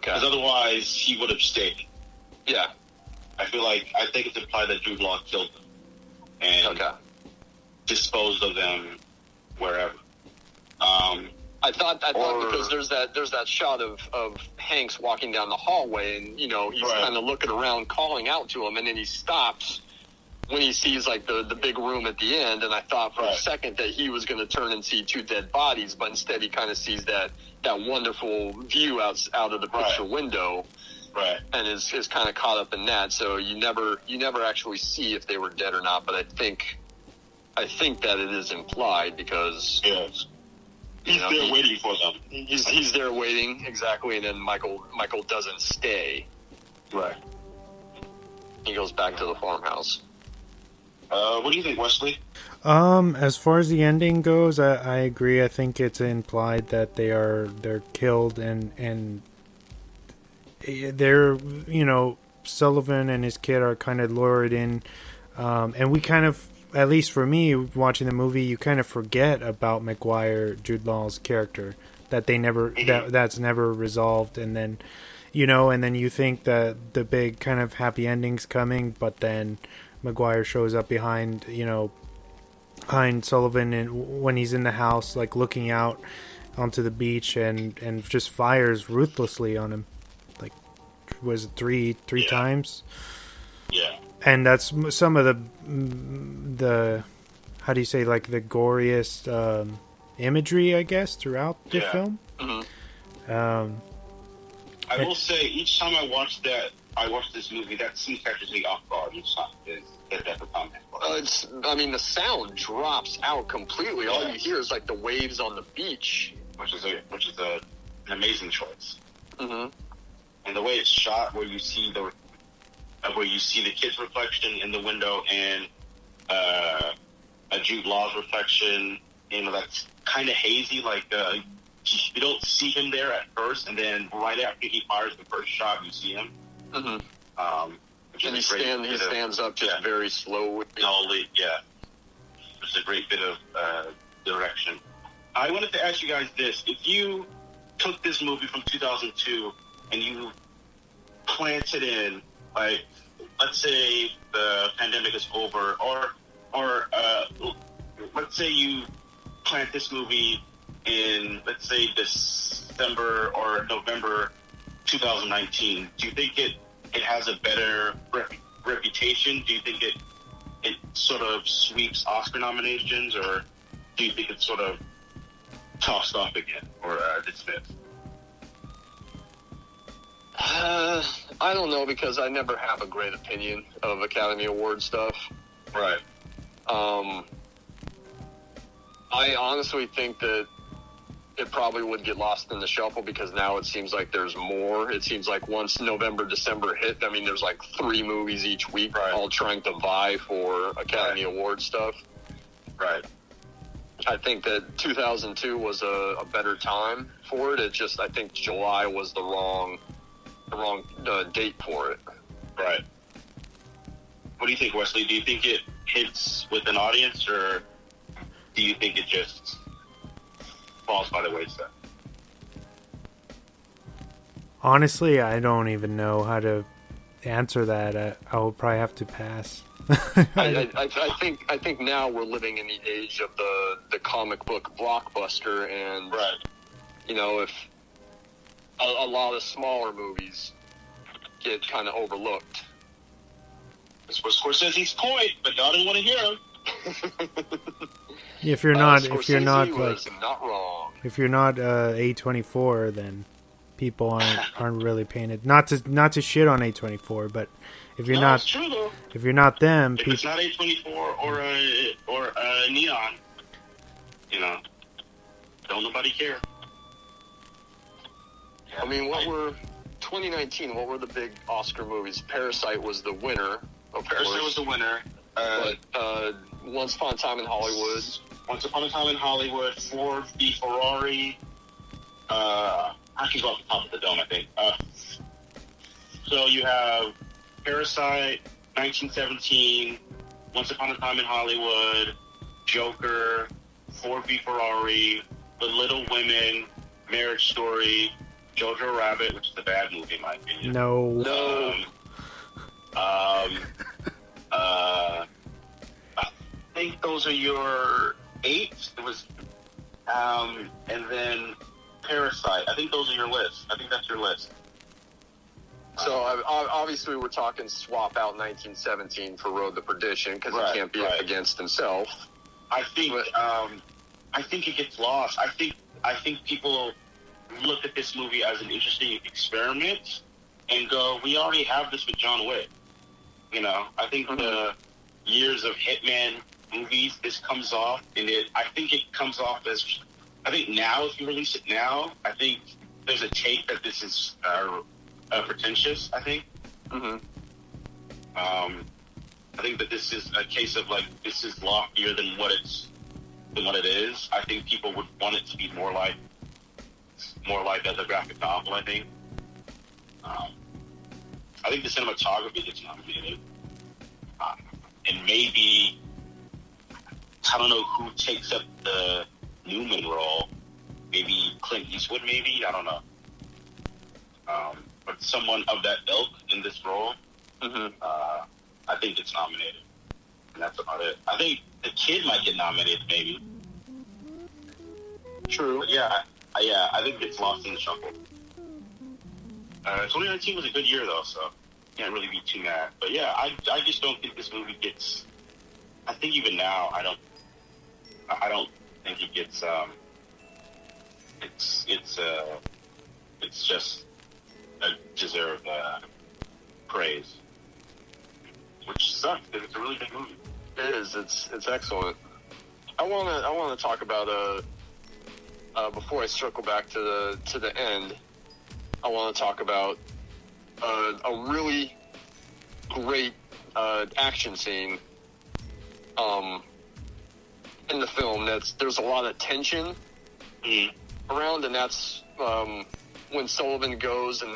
Okay. Because otherwise, he would have stayed. Yeah. I think it's implied that Jude Law killed them and disposed of them wherever. I thought because there's that shot of Hanks walking down the hallway, and he's kind of looking around, calling out to him, and then he stops when he sees like the big room at the end. And I thought for a second that he was going to turn and see 2 dead bodies, but instead he kind of sees that wonderful view out of the picture window. Right. And is kind of caught up in that. So you never actually see if they were dead or not. But I think that it is implied because he's there waiting for them. He's there waiting, exactly. And then Michael doesn't stay. Right. He goes back to the farmhouse. What do you think, Wesley? As far as the ending goes, I agree. I think it's implied that they're killed and they're, Sullivan and his kid are kind of lured in, and we kind of, at least for me, watching the movie, you kind of forget about McGuire, Jude Law's character, that they never, that's never resolved, and then, and then you think that the big kind of happy ending's coming, but then McGuire shows up behind Sullivan, and when he's in the house, like looking out onto the beach, and just fires ruthlessly on him. Was it three times? Yeah. And that's some of the how do you say, like the goriest imagery, I guess, throughout the film. Mm-hmm. I will say, each time I watch this movie, that scene catches me off guard. Each time is the death of Tom Hanks. The sound drops out completely. All you hear is like the waves on the beach, which is an amazing choice. Mm-hmm. And the way it's shot, where you see the kid's reflection in the window and a Jude Law's reflection, that's kind of hazy. Like you don't see him there at first, and then right after he fires the first shot, you see him. Mm-hmm. And he stands up just very slowly. Yeah. It's a great bit of direction. I wanted to ask you guys this: if you took this movie from 2002 and you planted in, like, let's say the pandemic is over, or let's say you plant this movie in, let's say, December or November 2019, do you think it has a better reputation? Do you think it sort of sweeps Oscar nominations, or do you think it's sort of tossed off again or dismissed? I don't know, because I never have a great opinion of Academy Award stuff. Right. I honestly think that it probably would get lost in the shuffle, because now it seems like there's more. It seems like once November, December hit, there's like 3 movies each week, all trying to vie for Academy Award stuff. Right. I think that 2002 was a better time for it. I think July was the wrong date for it. Right. What do you think, Wesley? Do you think it hits with an audience, or do you think it just falls by the wayside? Honestly, I don't even know how to answer that. I will probably have to pass. I think now we're living in the age of the comic book blockbuster, and if a lot of smaller movies get kind of overlooked. That's what Scorsese's point, but y'all didn't want to hear him. If you're not not wrong. If you're not A24, then people aren't really paying it. Not to shit on A24, but if you're not, it's true, though. If you're not them, if it's not A24 or Neon, don't nobody care. I mean, 2019, what were the big Oscar movies? Parasite was the winner, of Parasite course. was the winner. But Once Upon a Time in Hollywood. Once Upon a Time in Hollywood, Ford v. Ferrari. I can go off the top of the dome, I think. So you have Parasite, 1917, Once Upon a Time in Hollywood, Joker, Ford v. Ferrari, The Little Women, Marriage Story, Jojo Rabbit, which is a bad movie in my opinion. No. I think those are your 8. It was, and then Parasite. I think those are your list. I think that's your list. So obviously we're talking swap out 1917 for Road to Perdition because he can't be up against himself. I think it gets lost. I think people look at this movie as an interesting experiment and go, we already have this with John Wick. You know, I think the years of Hitman movies, this comes off, and I think it comes off as, I think now, if you release it now, I think there's a take that this is pretentious, I think. I think that this is a case of, like, this is loftier than what it is. I think people would want it to be more like as a graphic novel, I think. I think the cinematography gets nominated. And maybe, I don't know who takes up the Newman role. Maybe Clint Eastwood, maybe? I don't know. But someone of that ilk in this role, I think it's nominated. And that's about it. I think the kid might get nominated, maybe. True. But I think it's lost in the shuffle. 2019 was a good year, though, so can't really be too mad. But yeah, I just don't think this movie gets. I think even now, I don't think it gets. It's just deserved praise, which sucks because it's a really good movie. It is. It's excellent. I want to talk about before I circle back to the end. I want to talk about a really great action scene in the film. There's a lot of tension around, and that's when Sullivan goes and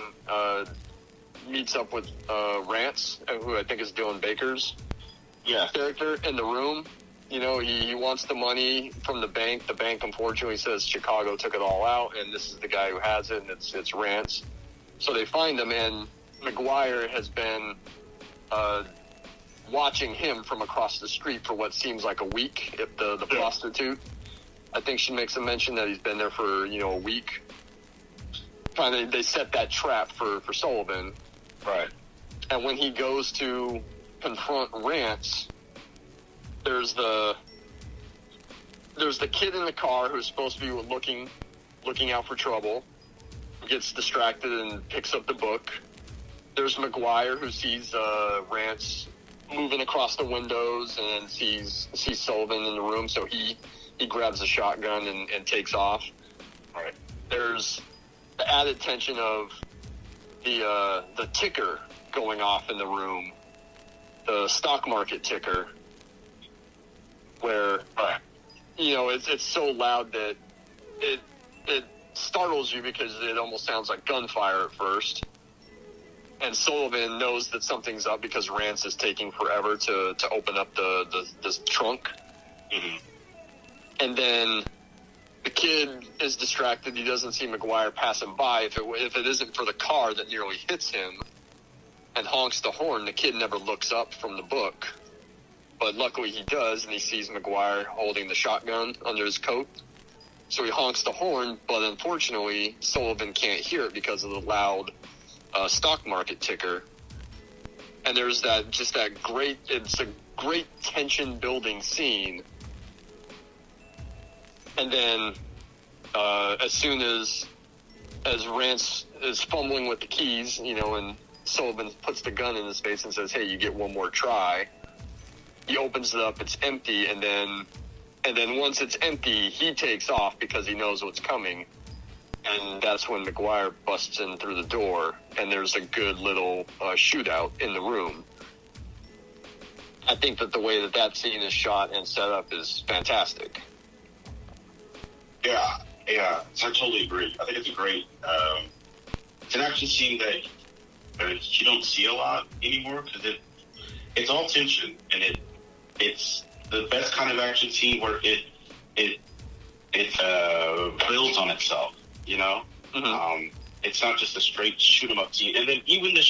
meets up with Rance, who I think is Dylan Baker's character, in the room. You know, he wants the money from the bank. The bank, unfortunately, says Chicago took it all out, and this is the guy who has it, and it's Rance. So they find him, and McGuire has been watching him from across the street for what seems like a week. If the prostitute, I think she makes a mention that he's been there for a week. Finally, they set that trap for Sullivan. Right. And when he goes to confront Rance, there's the kid in the car who's supposed to be looking out for trouble. Gets distracted and picks up the book. There's McGuire, who sees Rance moving across the windows and sees Sullivan in the room, so he grabs a shotgun and takes off. Right. There's the added tension of the ticker going off in the room, the stock market ticker, where it's so loud that it startles you because it almost sounds like gunfire at first. And Sullivan knows that something's up because Rance is taking forever to open up the trunk. And then the kid is distracted. He doesn't see McGuire passing by. If it isn't for the car that nearly hits him and honks the horn, the kid never looks up from the book. But luckily he does, and he sees McGuire holding the shotgun under his coat. So he honks the horn, but unfortunately Sullivan can't hear it because of the loud stock market ticker. And there's it's a great tension building scene. And then as soon as Rance is fumbling with the keys, and Sullivan puts the gun in his face and says, "Hey, you get one more try." He opens it up, it's empty, and then once it's empty, he takes off because he knows what's coming. And that's when McGuire busts in through the door, and there's a good little shootout in the room. I think that the way that scene is shot and set up is fantastic. Yeah, I totally agree. I think it's a great, it's an action scene that you don't see a lot anymore because it's all tension, and it's the best kind of action scene where it builds on itself, It's not just a straight shoot 'em up scene. And then even the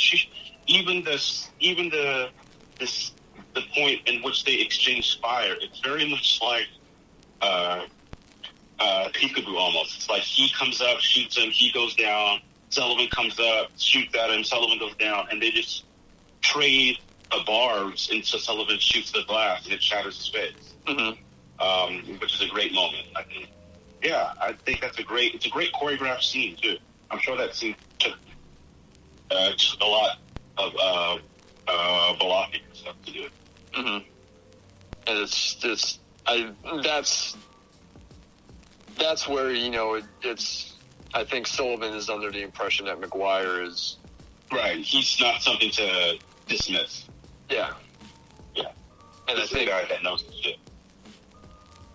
point in which they exchange fire, it's very much like peekaboo almost. It's like he comes up, shoots him, he goes down. Sullivan comes up, shoots at him, Sullivan goes down, and they just trade barbs until Sullivan shoots the glass and it shatters his face. Which is a great moment. I think it's a great choreographed scene too. I'm sure that scene took just a lot of blocking and stuff to do it. And that's where, you know, it's. I think Sullivan is under the impression that McGuire is right. He's not something to dismiss. Yeah. And this is a guy that knows his shit.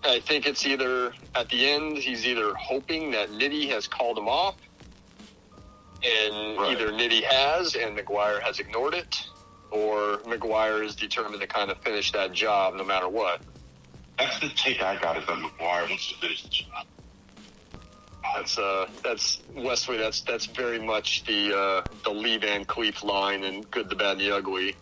I think it's either at the end he's either hoping that Nitti has called him off, and either Nitti has and McGuire has ignored it, or McGuire is determined to kind of finish that job no matter what. That's the take I got, is that McGuire wants to finish the job. That's Wesley. That's very much the Lee Van Cleef line in Good, the Bad, and the Ugly,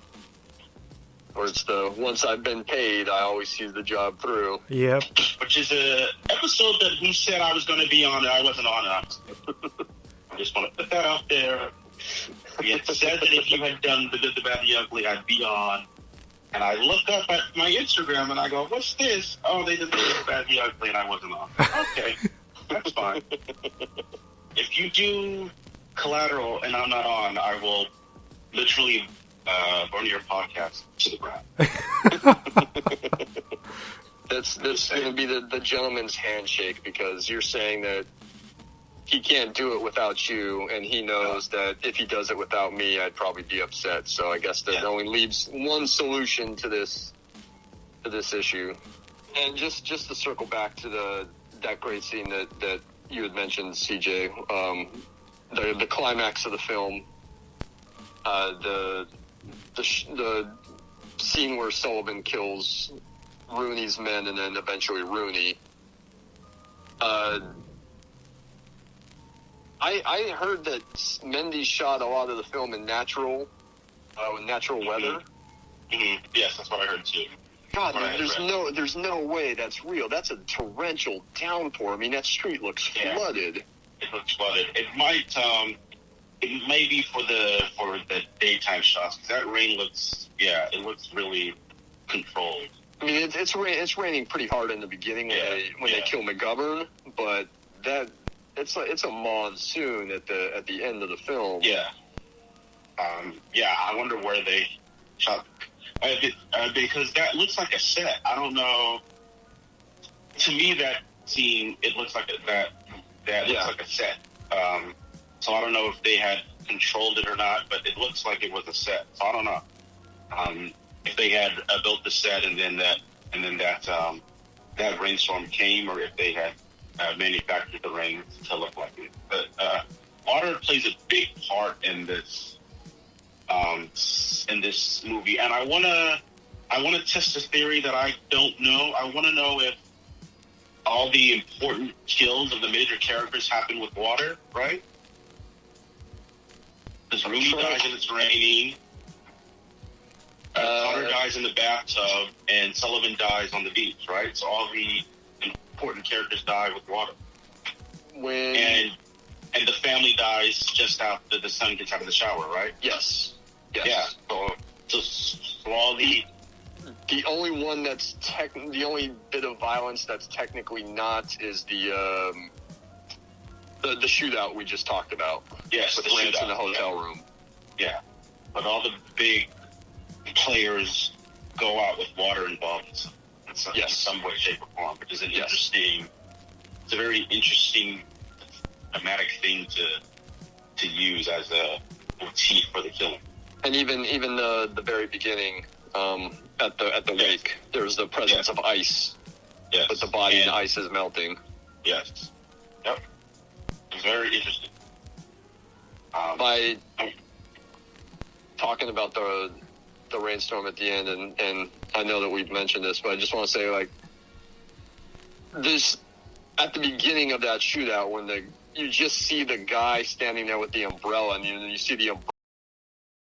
where it's the once I've been paid, I always see the job through. Yep. Which is a episode that he said I was going to be on, and I wasn't on it. I just want to put that out there. He had said that if you had done the Good, the Bad, and the Ugly, I'd be on. And I look up at my Instagram and I go, "What's this?" Oh, they did the Good, the Bad, and the Ugly, and I wasn't on. Okay. That's fine. If you do Collateral and I'm not on, I will literally burn your podcast to the ground. That's going to be the gentleman's handshake, because you're saying that he can't do it without you, and he knows that if he does it without me, I'd probably be upset. So I guess that only leaves one solution to this issue. And just to circle back to that great scene that you had mentioned, CJ, the climax of the film, the scene where Sullivan kills Rooney's men and then eventually Rooney. I heard that Mendes shot a lot of the film in natural weather. Yes, that's what I heard too. God, there's no way that's real. That's a torrential downpour. I mean, that street looks flooded. It looks flooded. It might be for the daytime shots, because that rain looks really controlled. I mean, it's raining pretty hard in the beginning when they kill McGovern, but it's a monsoon at the end of the film. I wonder where they shot. Because that looks like a set. I don't know. To me, that scene, it looks like looks like a set. So I don't know if they had controlled it or not, but it looks like it was a set. So I don't know if they had built the set and then that rainstorm came, or if they had manufactured the rain to look like it. But water plays a big part in this movie, and I wanna test a theory that I don't know. I want to know if all the important kills of the major characters happen with water, right? Because Rooney dies and it's raining, Connor dies in the bathtub, and Sullivan dies on the beach, right? So all the important characters die with water. And the family dies just after the son gets out of the shower, right? Yes. Yeah. So all the only one that's the only bit of violence that's technically not is the shootout we just talked about. Yes, with Lance in the hotel room. Yeah, but all the big players go out with water involved in some way, shape, or form, which is it's a very interesting thematic thing to use as a motif for the killing. And even the very beginning, at the wake, there's the presence of ice. Yes. But the body in ice is melting. Yes. Yep. It's very interesting. By talking about the rainstorm at the end, and I know that we've mentioned this, but I just want to say, like, this at the beginning of that shootout, when you just see the guy standing there with the umbrella, and you see the umbrella